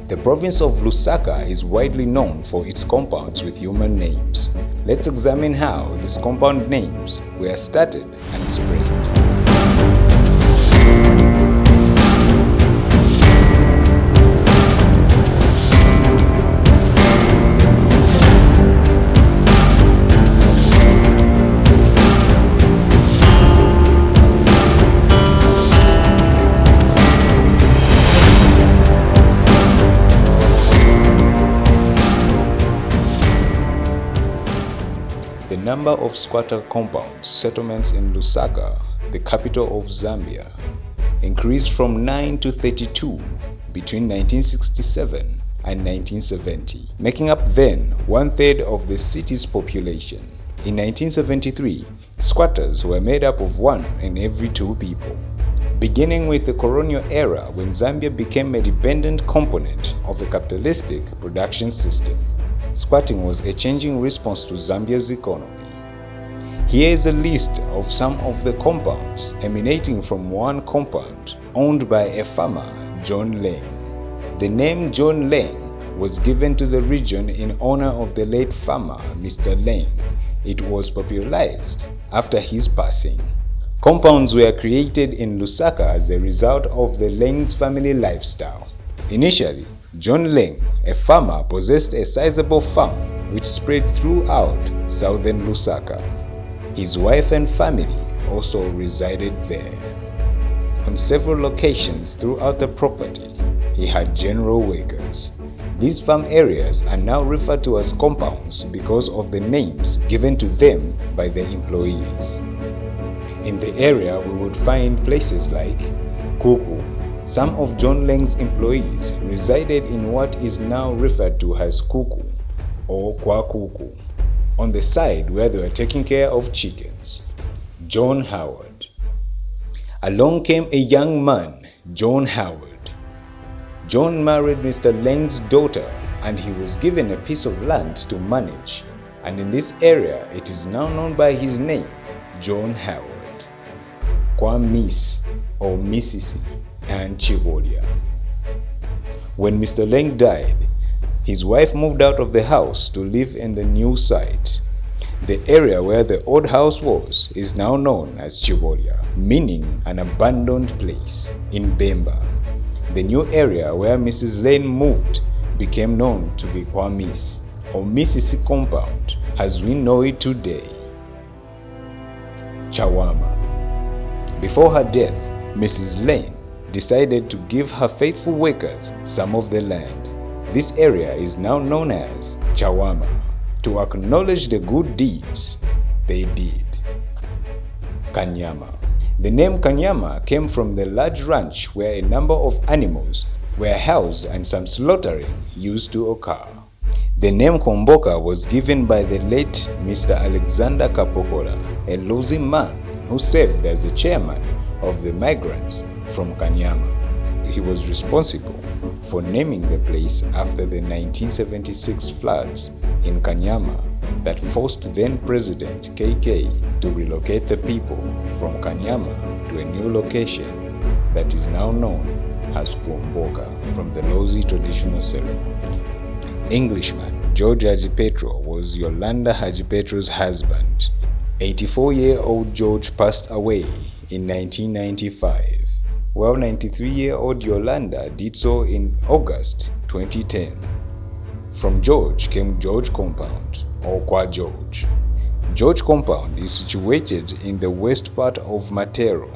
The province of Lusaka is widely known for its compounds with human names. Let's examine how these compound names were started and spread. The number of squatter compounds settlements in Lusaka, the capital of Zambia, increased from 9 to 32 between 1967 and 1970, making up then 1/3 of the city's population. In 1973, squatters were made up of 1 in every 2 people. Beginning with the colonial era when Zambia became a dependent component of a capitalistic production system, squatting was a changing response to Zambia's economy. Here is a list of some of the compounds emanating from one compound owned by a farmer, John Lang. The name John Lang was given to the region in honor of the late farmer, Mr. Lang. It was popularized after his passing. Compounds were created in Lusaka as a result of the Lang's family lifestyle. Initially, John Lang, a farmer, possessed a sizable farm which spread throughout southern Lusaka. His wife and family also resided there. On several locations throughout the property, he had general workers. These farm areas are now referred to as compounds because of the names given to them by the employees. In the area, we would find places like Kuku. Some of John Lang's employees resided in what is now referred to as Kuku or Kwa Kuku, on the side where they were taking care of chickens. John Howard. Along came a young man, John Howard. John married Mr. Lang's daughter and he was given a piece of land to manage, and in this area it is now known by his name, John Howard. Kwa Miss or Mississippi and Chibolia. When Mr. Lang died, his wife moved out of the house to live in the new site. The area where the old house was is now known as Chibolia, meaning an abandoned place in Bemba. The new area where Mrs. Lang moved became known to be Kwamis or Mississippi compound as we know it today. Chawama. Before her death, Mrs. Lang decided to give her faithful workers some of the land. This area is now known as Chawama to acknowledge the good deeds they did. Kanyama. The name Kanyama came from the large ranch where a number of animals were housed and some slaughtering used to occur. The name Komboka was given by the late Mr. Alexander Kapokola, a Lozi man who served as the chairman of the migrants from Kanyama. He was responsible for naming the place after the 1976 floods in Kanyama that forced then President KK to relocate the people from Kanyama to a new location that is now known as Kuomboka from the Lozi traditional ceremony. Englishman George Hajipetro was Yolanda Hajipetro's husband. 84-year-old George passed away in 1995, while 93-year-old Yolanda did so in August 2010. From George came George Compound, or Kwa George. George Compound is situated in the west part of Matero.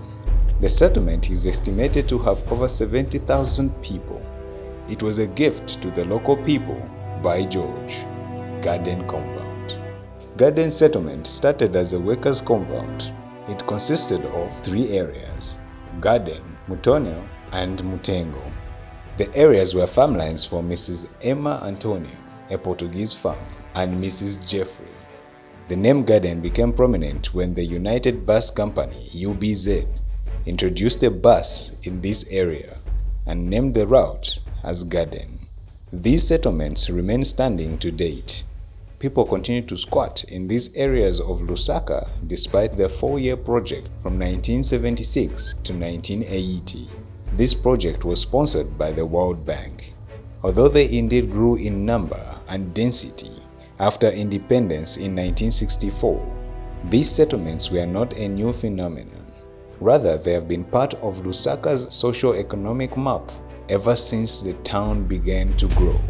The settlement is estimated to have over 70,000 people. It was a gift to the local people by George. Garden Compound. Garden settlement started as a workers' compound. It consisted of 3 areas: Garden, Mutonio, and Mutengo. The areas were farmlands for Mrs. Emma Antonio, a Portuguese farmer, and Mrs. Jeffrey. The name Garden became prominent when the United Bus Company, UBZ, introduced a bus in this area and named the route as Garden. These settlements remain standing to date. People continue to squat in these areas of Lusaka despite the 4-year project from 1976 to 1980. This project was sponsored by the World Bank. Although they indeed grew in number and density after independence in 1964, these settlements were not a new phenomenon. Rather, they have been part of Lusaka's socio-economic map ever since the town began to grow.